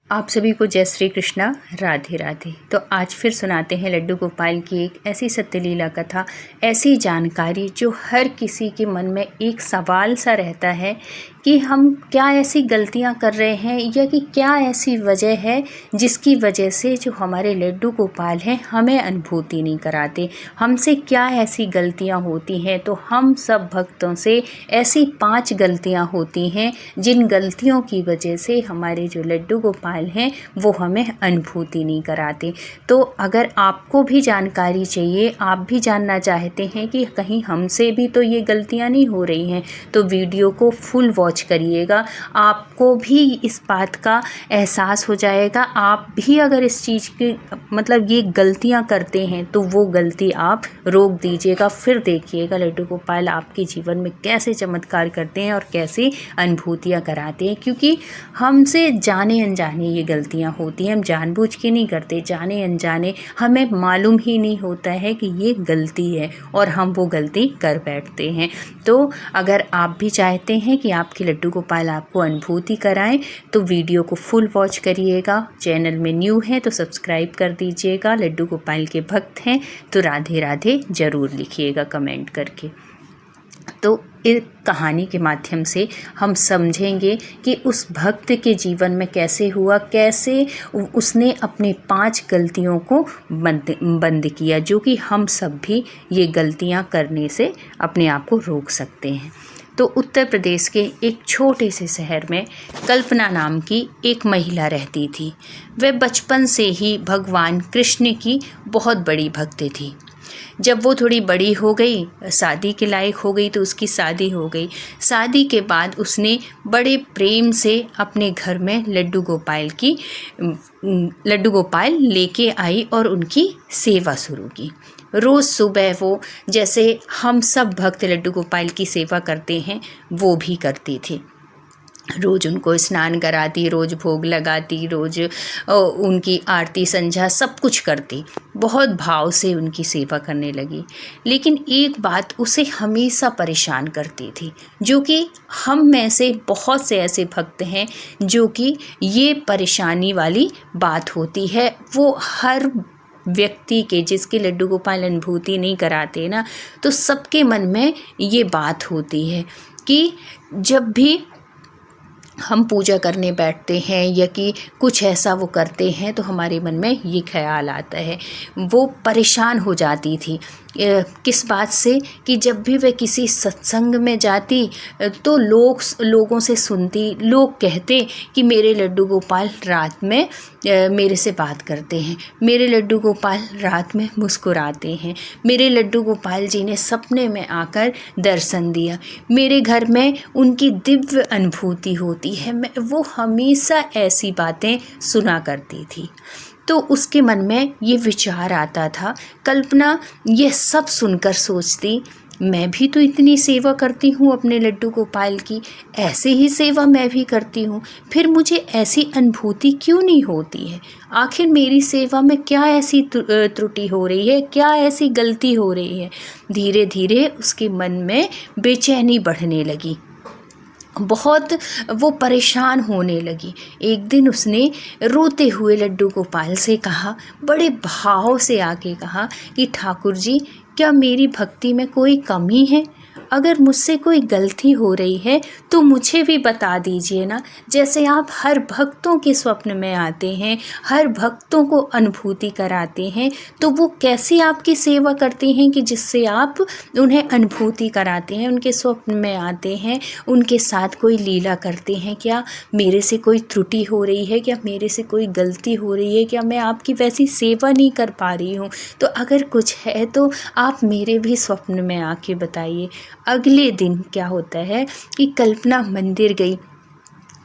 आप सभी को जय श्री कृष्णा, राधे राधे। तो आज फिर सुनाते हैं लड्डू गोपाल की एक ऐसी सत्यलीला कथा, ऐसी जानकारी जो हर किसी के मन में एक सवाल सा रहता है कि हम क्या ऐसी गलतियां कर रहे हैं या कि क्या ऐसी वजह है जिसकी वजह से जो हमारे लड्डू गोपाल हैं हमें अनुभूति नहीं कराते। हमसे क्या ऐसी गलतियां होती हैं। तो हम सब भक्तों से ऐसी 5 गलतियां होती हैं जिन गलतियों की वजह से हमारे जो लड्डू गोपाल हैं वो हमें अनुभूति नहीं कराते। तो अगर आपको भी जानकारी चाहिए, आप भी जानना चाहते हैं कि कहीं हमसे भी तो ये गलतियां नहीं हो रही हैं, तो वीडियो को फुल वॉच करिएगा। आपको भी इस बात का एहसास हो जाएगा। आप भी अगर इस चीज़ की ये गलतियां करते हैं तो वो गलती आप रोक दीजिएगा। फिर देखिएगा लड्डू गोपाल आपके जीवन में कैसे चमत्कार करते हैं और कैसे अनुभूतियां कराते हैं। क्योंकि हमसे जाने अनजाने ये गलतियां होती हैं, हम जानबूझ के नहीं करते, जाने अनजाने हमें मालूम ही नहीं होता है कि ये गलती है और हम वो गलती कर बैठते हैं। तो अगर आप भी चाहते हैं कि आपके लड्डू गोपाल आपको अनुभूति कराएं तो वीडियो को फुल वॉच करिएगा। चैनल में न्यू है तो सब्सक्राइब कर दीजिएगा। लड्डू गोपाल के भक्त हैं तो राधे राधे ज़रूर लिखिएगा कमेंट करके। तो इस कहानी के माध्यम से हम समझेंगे कि उस भक्त के जीवन में कैसे हुआ, कैसे उसने अपने 5 गलतियों को बंद किया, जो कि हम सब भी ये गलतियां करने से अपने आप को रोक सकते हैं। तो उत्तर प्रदेश के एक छोटे से शहर में कल्पना नाम की एक महिला रहती थी। वह बचपन से ही भगवान कृष्ण की बहुत बड़ी भक्त थी। जब वो थोड़ी बड़ी हो गई, शादी के लायक हो गई, तो उसकी शादी हो गई। शादी के बाद उसने बड़े प्रेम से अपने घर में लड्डू गोपाल लेके आई और उनकी सेवा शुरू की। रोज़ सुबह वो, जैसे हम सब भक्त लड्डू गोपाल की सेवा करते हैं, वो भी करती थी। रोज़ उनको स्नान कराती, रोज़ भोग लगाती, रोज़ उनकी आरती संध्या सब कुछ करती। बहुत भाव से उनकी सेवा करने लगी। लेकिन एक बात उसे हमेशा परेशान करती थी, जो कि हम में से बहुत से ऐसे भक्त हैं जो कि ये परेशानी वाली बात होती है। वो हर व्यक्ति के, जिसके लड्डू गोपाल अनुभूति नहीं कराते ना, तो सबके मन में ये बात होती है कि जब भी हम पूजा करने बैठते हैं या कि कुछ ऐसा वो करते हैं तो हमारे मन में ये ख्याल आता है। वो परेशान हो जाती थी किस बात से कि जब भी वह किसी सत्संग में जाती तो लोगों से सुनती, लोग कहते कि मेरे लड्डू गोपाल रात में मेरे से बात करते हैं, मेरे लड्डू गोपाल रात में मुस्कुराते हैं, मेरे लड्डू गोपाल जी ने सपने में आकर दर्शन दिया, मेरे घर में उनकी दिव्य अनुभूति होती है। वो हमेशा ऐसी बातें सुना करती थी। तो उसके मन में ये विचार आता था। कल्पना ये सब सुनकर सोचती, मैं भी तो इतनी सेवा करती हूँ अपने लड्डू गोपाल की, ऐसे ही सेवा मैं भी करती हूँ, फिर मुझे ऐसी अनुभूति क्यों नहीं होती है? आखिर मेरी सेवा में क्या ऐसी त्रुटि हो रही है, क्या ऐसी गलती हो रही है? धीरे धीरे उसके मन में बेचैनी बढ़ने लगी, बहुत वो परेशान होने लगी। एक दिन उसने रोते हुए लड्डू गोपाल से कहा, बड़े भाव से आके कहा कि ठाकुर जी, क्या मेरी भक्ति में कोई कमी है? अगर मुझसे कोई गलती हो रही है तो मुझे भी बता दीजिए ना। जैसे आप हर भक्तों के स्वप्न में आते हैं, हर भक्तों को अनुभूति कराते हैं, तो वो कैसे आपकी सेवा करते हैं कि जिससे आप उन्हें अनुभूति कराते हैं, उनके स्वप्न में आते हैं, उनके साथ कोई लीला करते हैं? क्या मेरे से कोई त्रुटि हो रही है? क्या मेरे से कोई गलती हो रही है? क्या मैं आपकी वैसी सेवा नहीं कर पा रही हूँ? तो अगर कुछ है तो आप मेरे भी स्वप्न में आके बताइए। अगले दिन क्या होता है कि कल्पना मंदिर गई।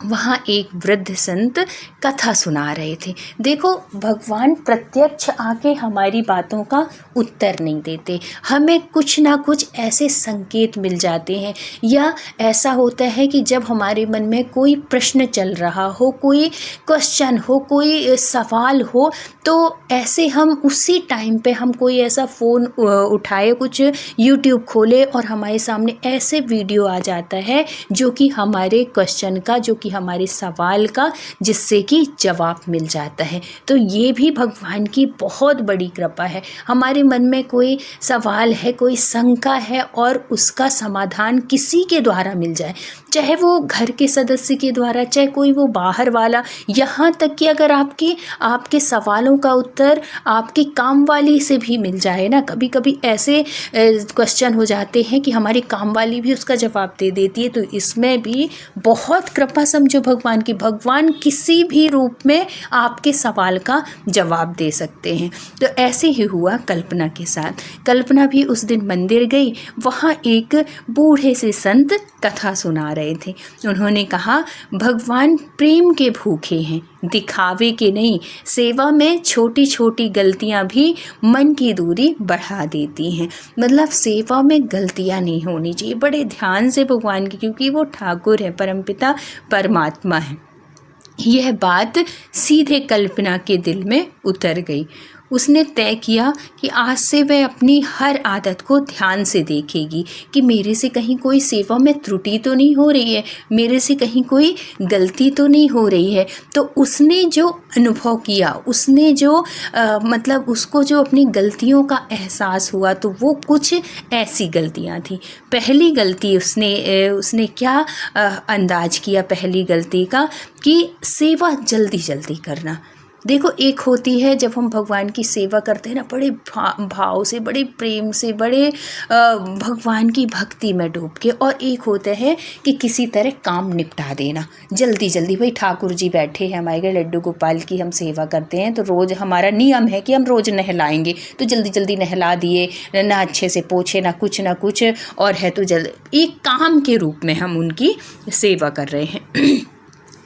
वहाँ एक वृद्ध संत कथा सुना रहे थे। देखो, भगवान प्रत्यक्ष आके हमारी बातों का उत्तर नहीं देते, हमें कुछ ना कुछ ऐसे संकेत मिल जाते हैं। या ऐसा होता है कि जब हमारे मन में कोई प्रश्न चल रहा हो, कोई क्वेश्चन हो, कोई सवाल हो, तो ऐसे हम उसी टाइम पे हम कोई ऐसा फ़ोन उठाए, कुछ यूट्यूब खोले और हमारे सामने ऐसे वीडियो आ जाता है जो कि हमारे क्वेश्चन का, जो कि हमारे सवाल का, जिससे कि जवाब मिल जाता है। तो ये भी भगवान की बहुत बड़ी कृपा है। हमारे मन में कोई सवाल है, कोई शंका है और उसका समाधान किसी के द्वारा मिल जाए, चाहे वो घर के सदस्य के द्वारा, चाहे कोई वो बाहर वाला, यहाँ तक कि अगर आपके सवालों का उत्तर आपकी काम वाली से भी मिल जाए ना। कभी कभी ऐसे क्वेश्चन हो जाते हैं कि हमारी काम वाली भी उसका जवाब दे देती है। तो इसमें भी बहुत कृपा समझो भगवान की। भगवान किसी भी रूप में आपके सवाल का जवाब दे सकते हैं। तो ऐसे ही हुआ कल्पना के साथ। कल्पना भी उस दिन मंदिर गई। वहाँ एक बूढ़े से संत कथा सुना रहे थे। उन्होंने कहा, भगवान प्रेम के भूखे हैं, दिखावे के नहीं। सेवा में छोटी छोटी गलतियां भी मन की दूरी बढ़ा देती हैं। मतलब सेवा में गलतियां नहीं होनी चाहिए, बड़े ध्यान से भगवान की, क्योंकि वो ठाकुर है, परमपिता परमात्मा है। यह बात सीधे कल्पना के दिल में उतर गई। उसने तय किया कि आज से वह अपनी हर आदत को ध्यान से देखेगी कि मेरे से कहीं कोई सेवा में त्रुटि तो नहीं हो रही है, मेरे से कहीं कोई गलती तो नहीं हो रही है। तो उसने जो अनुभव किया, उसने जो मतलब उसको जो अपनी गलतियों का एहसास हुआ, तो वो कुछ ऐसी गलतियां थी। पहली गलती उसने क्या अंदाज किया पहली गलती का, कि सेवा जल्दी जल्दी करना। देखो, एक होती है जब हम भगवान की सेवा करते हैं ना, बड़े भाव से, बड़े प्रेम से, बड़े भगवान की भक्ति में डूब के, और एक होता है कि किसी तरह काम निपटा देना जल्दी जल्दी। भाई ठाकुर जी बैठे हैं हमारे घर, लड्डू गोपाल की हम सेवा करते हैं, तो रोज़ हमारा नियम है कि हम रोज़ नहलाएंगे, तो जल्दी जल्दी नहला दिए, ना अच्छे से पोछे, ना कुछ, और है तो एक काम के रूप में हम उनकी सेवा कर रहे हैं।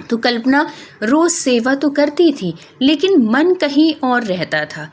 तो कल्पना रोज़ सेवा तो करती थी, लेकिन मन कहीं और रहता था।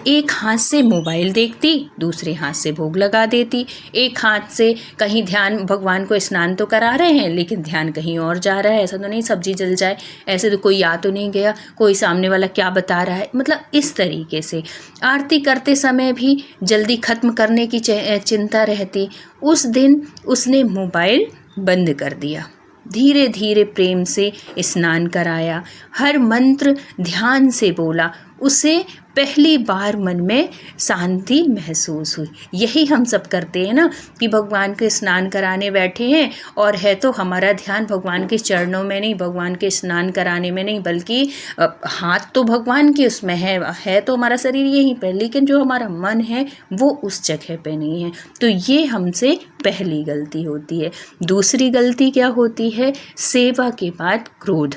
एक हाथ से मोबाइल देखती, दूसरे हाथ से भोग लगा देती। एक हाथ से कहीं ध्यान, भगवान को स्नान तो करा रहे हैं, लेकिन ध्यान कहीं और जा रहा है। ऐसा तो नहीं सब्जी जल जाए, ऐसे तो कोई आ तो नहीं गया, कोई सामने वाला क्या बता रहा है। मतलब इस तरीके से आरती करते समय भी जल्दी ख़त्म करने की चिंता रहती। उस दिन उसने मोबाइल बंद कर दिया, धीरे धीरे प्रेम से स्नान कराया, हर मंत्र ध्यान से बोला। उसे पहली बार मन में शांति महसूस हुई। यही हम सब करते हैं ना, कि भगवान के स्नान कराने बैठे हैं और है तो हमारा ध्यान भगवान के चरणों में नहीं, भगवान के स्नान कराने में नहीं, बल्कि हाथ तो भगवान के उसमें है तो हमारा शरीर यहीं पे, लेकिन जो हमारा मन है वो उस जगह पे नहीं है। तो ये हमसे पहली गलती होती है। दूसरी गलती क्या होती है? सेवा के बाद क्रोध।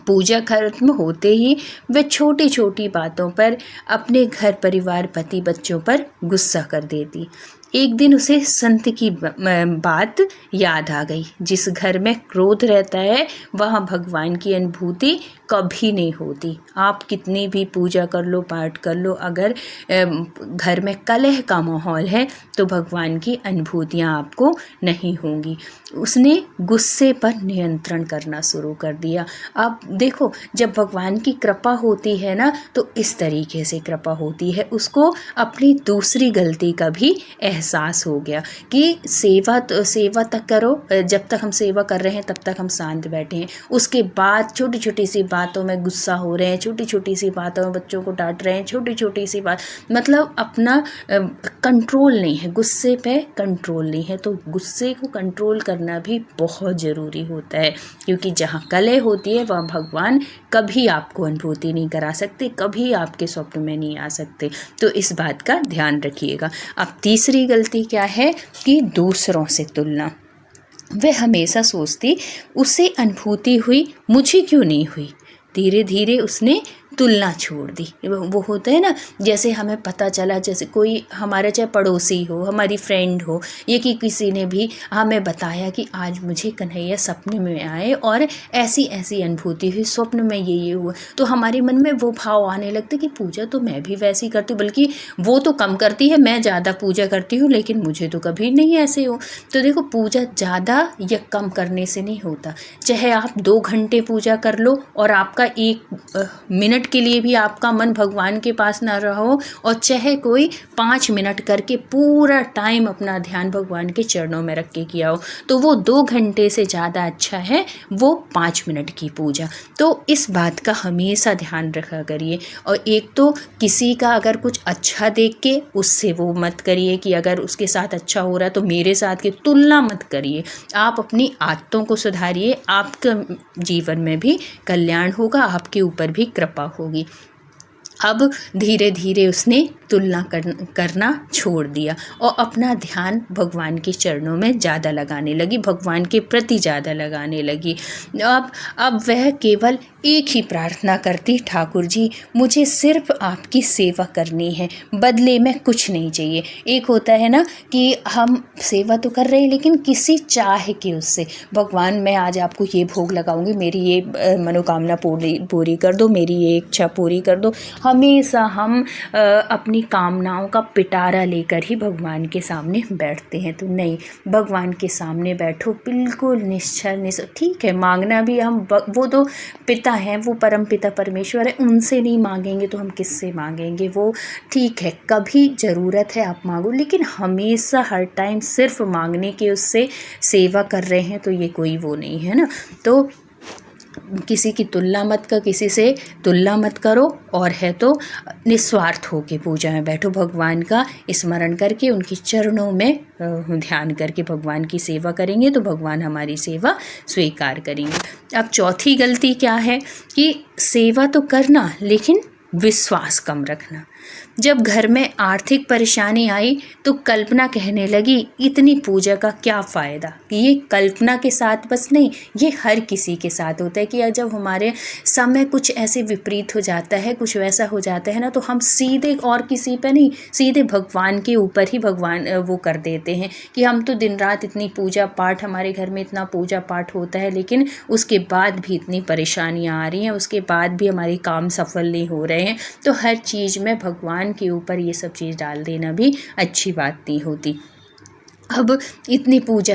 पूजा खत्म होते ही वे छोटी छोटी बातों पर अपने घर परिवार, पति, बच्चों पर गुस्सा कर देती। एक दिन उसे संत की बात याद आ गई, जिस घर में क्रोध रहता है वहाँ भगवान की अनुभूति कभी नहीं होती। आप कितनी भी पूजा कर लो, पाठ कर लो, अगर घर में कलह का माहौल है तो भगवान की अनुभूतियाँ आपको नहीं होंगी। उसने गुस्से पर नियंत्रण करना शुरू कर दिया। अब देखो, जब भगवान की कृपा होती है ना, तो इस तरीके से कृपा होती है। उसको अपनी दूसरी गलती का भी एहसास हो गया कि सेवा तक करो, जब तक हम सेवा कर रहे हैं तब तक हम शांत बैठे हैं। उसके बाद छोटी छोटी सी बातों में गुस्सा हो रहे हैं, छोटी छोटी सी बातों में बच्चों को डांट रहे हैं, छोटी छोटी सी बात, मतलब अपना कंट्रोल नहीं है, गुस्से पे कंट्रोल नहीं है। तो गुस्से को कंट्रोल करना भी बहुत ज़रूरी होता है, क्योंकि जहाँ कलह होती है वहाँ भगवान कभी आपको अनुभूति नहीं करा सकते, कभी आपके स्वप्न में नहीं आ सकते। तो इस बात का ध्यान रखिएगा। अब तीसरी गलती क्या है कि दूसरों से तुलना। वह हमेशा सोचती उसे अनुभूति हुई, मुझे क्यों नहीं हुई। धीरे धीरे उसने तुलना छोड़ दी। वो होता है ना, जैसे हमें पता चला, जैसे कोई हमारा चाहे पड़ोसी हो, हमारी फ्रेंड हो, ये कि किसी ने भी हमें बताया कि आज मुझे कन्हैया सपने में आए और ऐसी ऐसी अनुभूति हुई, स्वप्न में ये हुआ, तो हमारे मन में वो भाव आने लगते कि पूजा तो मैं भी वैसी करती हूँ, बल्कि वो तो कम करती है, मैं ज़्यादा पूजा करती हूँ, लेकिन मुझे तो कभी नहीं ऐसे हो। तो देखो, पूजा ज़्यादा या कम करने से नहीं होता। चाहे आप 2 घंटे पूजा कर लो और आपका 1 मिनट के लिए भी आपका मन भगवान के पास ना रहो, और चाहे कोई 5 मिनट करके पूरा टाइम अपना ध्यान भगवान के चरणों में रख के किया हो, तो वो 2 घंटे से ज़्यादा अच्छा है वो 5 मिनट की पूजा। तो इस बात का हमेशा ध्यान रखा करिए। और एक तो किसी का अगर कुछ अच्छा देख के उससे वो मत करिए कि अगर उसके साथ अच्छा हो रहा है तो मेरे साथ की तुलना मत करिए। आप अपनी आदतों को सुधारिए, आपके जीवन में भी कल्याण होगा, आपके ऊपर भी कृपा होगी। अब धीरे धीरे उसने तुलना करना छोड़ दिया और अपना ध्यान भगवान के चरणों में ज़्यादा लगाने लगी, भगवान के प्रति ज़्यादा लगाने लगी। अब वह केवल एक ही प्रार्थना करती, ठाकुर जी मुझे सिर्फ आपकी सेवा करनी है, बदले में कुछ नहीं चाहिए। एक होता है ना कि हम सेवा तो कर रहे हैं लेकिन किसी चाह के उससे, भगवान मैं आज आपको ये भोग लगाऊंगी, मेरी ये मनोकामना पूरी कर दो, मेरी ये इच्छा पूरी कर दो। हमेशा हम अपनी कामनाओं का पिटारा लेकर ही भगवान के सामने बैठते हैं। तो नहीं, भगवान के सामने बैठो बिल्कुल निश्चल। ठीक है मांगना भी हम, वो तो पिता हैं, वो परम पिता परमेश्वर है, उनसे नहीं मांगेंगे तो हम किससे मांगेंगे। वो ठीक है कभी ज़रूरत है आप मांगो, लेकिन हमेशा हर टाइम सिर्फ मांगने के उससे सेवा कर रहे हैं तो ये कोई वो नहीं है ना। तो किसी की तुलना मत कर, किसी से तुलना मत करो, और है तो निस्वार्थ होके पूजा में बैठो, भगवान का स्मरण करके उनके चरणों में ध्यान करके भगवान की सेवा करेंगे तो भगवान हमारी सेवा स्वीकार करेंगे। अब चौथी गलती क्या है कि सेवा तो करना लेकिन विश्वास कम रखना। जब घर में आर्थिक परेशानी आई तो कल्पना कहने लगी इतनी पूजा का क्या फ़ायदा। ये कल्पना के साथ बस नहीं, ये हर किसी के साथ होता है कि जब हमारे समय कुछ ऐसे विपरीत हो जाता है, कुछ वैसा हो जाता है ना, तो हम सीधे और किसी पे नहीं, सीधे भगवान के ऊपर ही भगवान वो कर देते हैं कि हम तो दिन रात इतनी पूजा पाठ, हमारे घर में इतना पूजा पाठ होता है लेकिन उसके बाद भी इतनी परेशानियाँ आ रही हैं, उसके बाद भी हमारे काम सफल नहीं हो रहे हैं। तो हर चीज़ में भगवान के ऊपर ये सब चीज़ डाल देना भी अच्छी बात नहीं होती। अब इतनी पूजा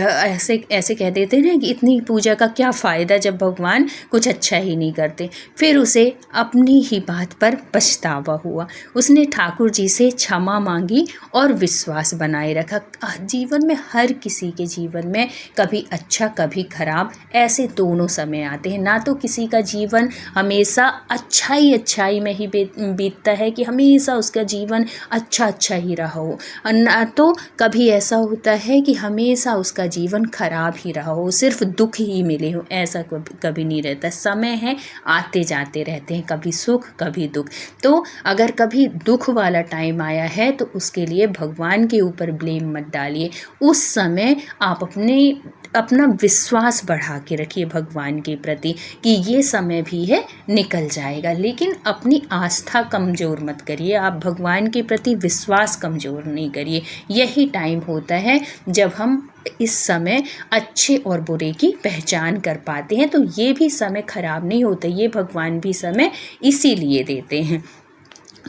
ऐसे कह देते हैं कि इतनी पूजा का क्या फ़ायदा जब भगवान कुछ अच्छा ही नहीं करते। फिर उसे अपनी ही बात पर पछतावा हुआ। उसने ठाकुर जी से क्षमा मांगी और विश्वास बनाए रखा। जीवन में हर किसी के जीवन में कभी अच्छा कभी खराब, ऐसे दोनों समय आते हैं। ना तो किसी का जीवन हमेशा अच्छाई में ही बीतता है कि हमेशा उसका जीवन अच्छा ही रहा हो, ना तो कभी ऐसा होता है कि हमेशा उसका जीवन खराब ही रहा हो, सिर्फ दुख ही मिले हो, ऐसा कभी नहीं रहता। समय है, आते जाते रहते हैं, कभी सुख कभी दुख। तो अगर कभी दुख वाला टाइम आया है तो उसके लिए भगवान के ऊपर ब्लेम मत डालिए। उस समय आप अपना विश्वास बढ़ा के रखिए भगवान के प्रति कि ये समय भी है, निकल जाएगा। लेकिन अपनी आस्था कमज़ोर मत करिए, आप भगवान के प्रति विश्वास कमज़ोर नहीं करिए। यही टाइम होता है जब हम इस समय अच्छे और बुरे की पहचान कर पाते हैं। तो ये भी समय खराब नहीं होता, ये भगवान भी समय इसीलिए देते हैं।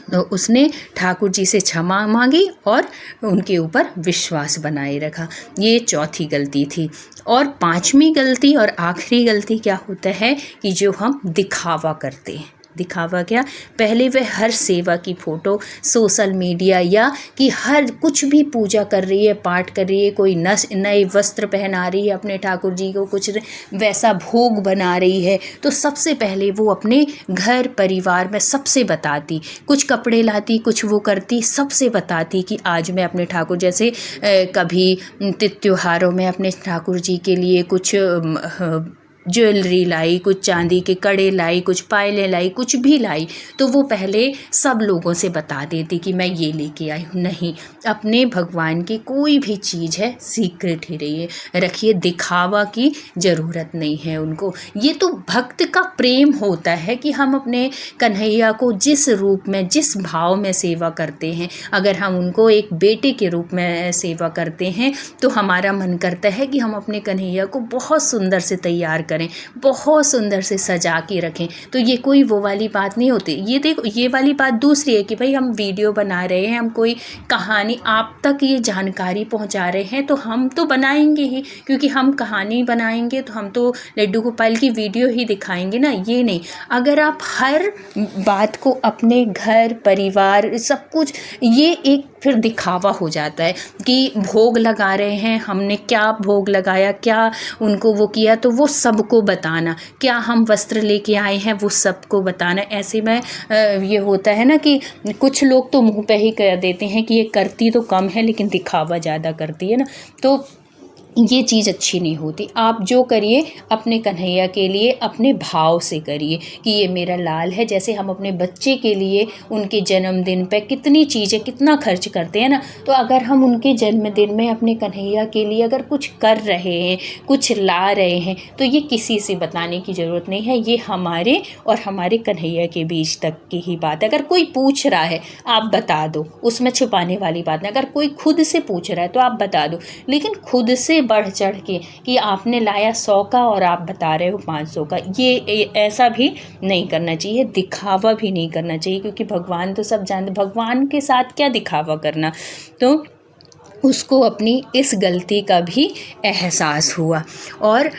तो उसने ठाकुर जी से क्षमा मांगी और उनके ऊपर विश्वास बनाए रखा। ये चौथी गलती थी। और पांचवी गलती और आखिरी गलती क्या होता है कि जो हम दिखावा करते हैं। दिखावा क्या, पहले वह हर सेवा की फ़ोटो सोशल मीडिया या कि हर कुछ भी पूजा कर रही है, पाठ कर रही है, कोई नए वस्त्र पहना रही है अपने ठाकुर जी को, कुछ वैसा भोग बना रही है, तो सबसे पहले वो अपने घर परिवार में सबसे बताती, कुछ कपड़े लाती, कुछ वो करती, सबसे बताती कि आज मैं अपने ठाकुर, जैसे कभी त्योहारों में अपने ठाकुर जी के लिए कुछ ज्वेलरी लाई, कुछ चांदी के कड़े लाई, कुछ पायलें लाई, कुछ भी लाई, तो वो पहले सब लोगों से बता देती कि मैं ये लेके आई हूँ। नहीं, अपने भगवान की कोई भी चीज़ है सीक्रेट ही रखिए, दिखावा की ज़रूरत नहीं है उनको। ये तो भक्त का प्रेम होता है कि हम अपने कन्हैया को जिस रूप में, जिस भाव में सेवा करते हैं, अगर हम उनको एक बेटे के रूप में सेवा करते हैं तो हमारा मन करता है कि हम अपने कन्हैया को बहुत सुंदर से तैयार करें, बहुत सुंदर से सजा के रखें। तो ये कोई वो वाली बात नहीं होती। ये देखो, ये वाली बात दूसरी है कि भाई हम वीडियो बना रहे हैं, हम कोई कहानी आप तक ये जानकारी पहुंचा रहे हैं, तो हम तो बनाएंगे ही, क्योंकि हम कहानी बनाएंगे तो हम तो लड्डू गोपाल की वीडियो ही दिखाएंगे ना, ये नहीं। अगर आप हर बात को अपने घर परिवार सब कुछ, ये एक फिर दिखावा हो जाता है कि भोग लगा रहे हैं, हमने क्या भोग लगाया, क्या उनको वो किया, तो वो सबको बताना, क्या हम वस्त्र लेके आए हैं वो सबको बताना। ऐसे में ये होता है ना कि कुछ लोग तो मुंह पे ही कह देते हैं कि ये करती तो कम है लेकिन दिखावा ज़्यादा करती है ना, तो ये चीज़ अच्छी नहीं होती। आप जो करिए अपने कन्हैया के लिए अपने भाव से करिए कि ये मेरा लाल है। जैसे हम अपने बच्चे के लिए उनके जन्मदिन पे कितनी चीज़ें, कितना खर्च करते हैं ना, तो अगर हम उनके जन्मदिन में अपने कन्हैया के लिए अगर कुछ कर रहे हैं, कुछ ला रहे हैं, तो ये किसी से बताने की ज़रूरत नहीं है। ये हमारे और हमारे कन्हैया के बीच तक की ही बात है। अगर कोई पूछ रहा है आप बता दो, उसमें छुपाने वाली बात नहीं। अगर कोई खुद से पूछ रहा है तो आप बता दो, लेकिन खुद से बढ़ चढ़ के कि आपने लाया 100 का और आप बता रहे हो 500 का, ये ऐसा भी नहीं करना चाहिए। दिखावा भी नहीं करना चाहिए, क्योंकि भगवान तो सब जानते, भगवान के साथ क्या दिखावा करना। तो उसको अपनी इस गलती का भी एहसास हुआ और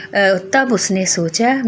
तब उसने सोचा,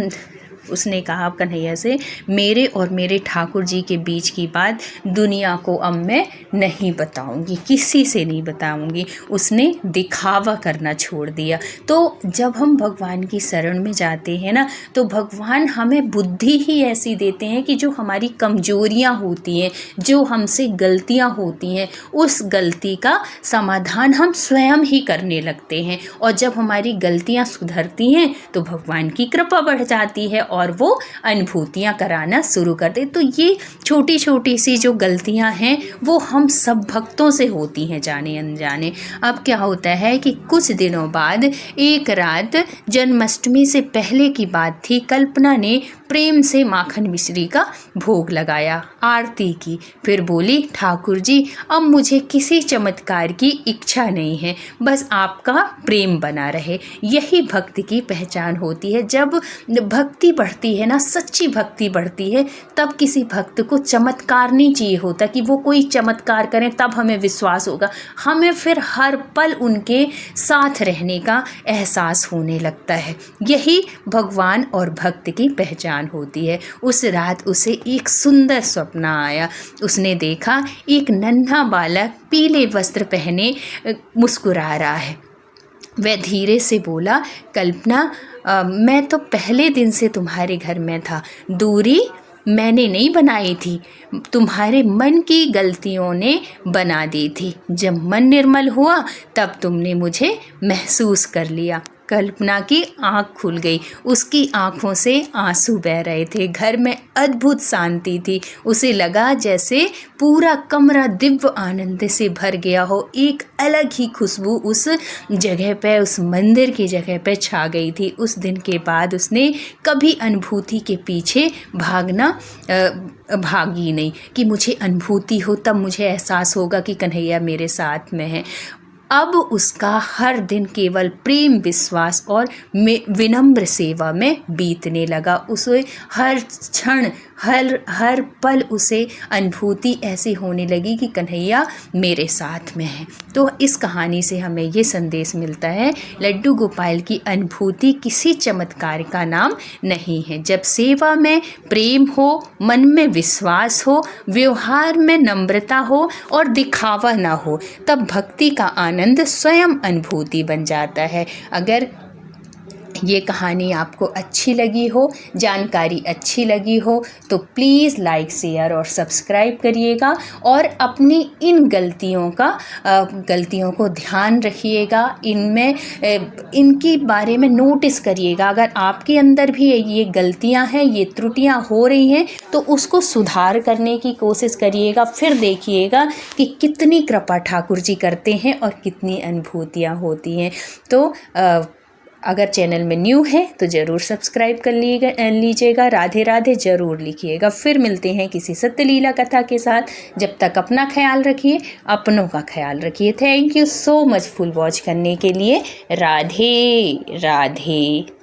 उसने कहा कन्हैया से, मेरे और मेरे ठाकुर जी के बीच की बात दुनिया को अब मैं नहीं बताऊंगी, किसी से नहीं बताऊंगी। उसने दिखावा करना छोड़ दिया। तो जब हम भगवान की शरण में जाते हैं ना, तो भगवान हमें बुद्धि ही ऐसी देते हैं कि जो हमारी कमजोरियां होती हैं, जो हमसे गलतियां होती हैं, उस गलती का समाधान हम स्वयं ही करने लगते हैं। और जब हमारी गलतियां सुधरती हैं तो भगवान की कृपा बढ़ जाती है और वो अनुभूतियाँ कराना शुरू कर दे। तो ये छोटी छोटी सी जो गलतियाँ हैं वो हम सब भक्तों से होती हैं जाने अनजाने। अब क्या होता है कि कुछ दिनों बाद एक रात, जन्माष्टमी से पहले की बात थी, कल्पना ने प्रेम से माखन मिश्री का भोग लगाया, आरती की, फिर बोली, ठाकुर जी अब मुझे किसी चमत्कार की इच्छा नहीं है, बस आपका प्रेम बना रहे। यही भक्ति की पहचान होती है। जब भक्ति बढ़ती है ना, सच्ची भक्ति बढ़ती है, तब किसी भक्त को चमत्कार नहीं चाहिए होता कि वो कोई चमत्कार करें तब हमें विश्वास होगा। हमें फिर हर पल उनके साथ रहने का एहसास होने लगता है। यही भगवान और भक्त की पहचान होती है। उस रात उसे एक सुंदर स्वप्न आया। उसने देखा एक नन्हा बालक पीले वस्त्र पहने मुस्कुरा रहा है। वह धीरे से बोला, कल्पना, मैं तो पहले दिन से तुम्हारे घर में था। दूरी मैंने नहीं बनाई थी, तुम्हारे मन की गलतियों ने बना दी थी। जब मन निर्मल हुआ तब तुमने मुझे महसूस कर लिया। कल्पना की आँख खुल गई, उसकी आँखों से आंसू बह रहे थे। घर में अद्भुत शांति थी। उसे लगा जैसे पूरा कमरा दिव्य आनंद से भर गया हो। एक अलग ही खुशबू उस जगह पे, उस मंदिर की जगह पे छा गई थी। उस दिन के बाद उसने कभी अनुभूति के पीछे भागी नहीं कि मुझे अनुभूति हो तब मुझे एहसास होगा कि कन्हैया मेरे साथ में है। अब उसका हर दिन केवल प्रेम, विश्वास और विनम्र सेवा में बीतने लगा। उसे हर क्षण, हर पल उसे अनुभूति ऐसी होने लगी कि कन्हैया मेरे साथ में है। तो इस कहानी से हमें ये संदेश मिलता है, लड्डू गोपाल की अनुभूति किसी चमत्कार का नाम नहीं है। जब सेवा में प्रेम हो, मन में विश्वास हो, व्यवहार में नम्रता हो और दिखावा ना हो, तब भक्ति का आनंद स्वयं अनुभूति बन जाता है। अगर ये कहानी आपको अच्छी लगी हो, जानकारी अच्छी लगी हो, तो प्लीज़ लाइक, शेयर और सब्सक्राइब करिएगा और अपनी इन गलतियों को ध्यान रखिएगा। इनकी बारे में नोटिस करिएगा। अगर आपके अंदर भी ये गलतियां हैं, ये त्रुटियां हो रही हैं, तो उसको सुधार करने की कोशिश करिएगा। फिर देखिएगा कि कितनी कृपा ठाकुर जी करते हैं और कितनी अनुभूतियाँ होती हैं। तो अगर चैनल में न्यू है तो ज़रूर सब्सक्राइब कर लीजिएगा। राधे राधे ज़रूर लिखिएगा। फिर मिलते हैं किसी सत्यलीला कथा के साथ। जब तक अपना ख्याल रखिए, अपनों का ख्याल रखिए। Thank you so much full watch करने के लिए। राधे राधे।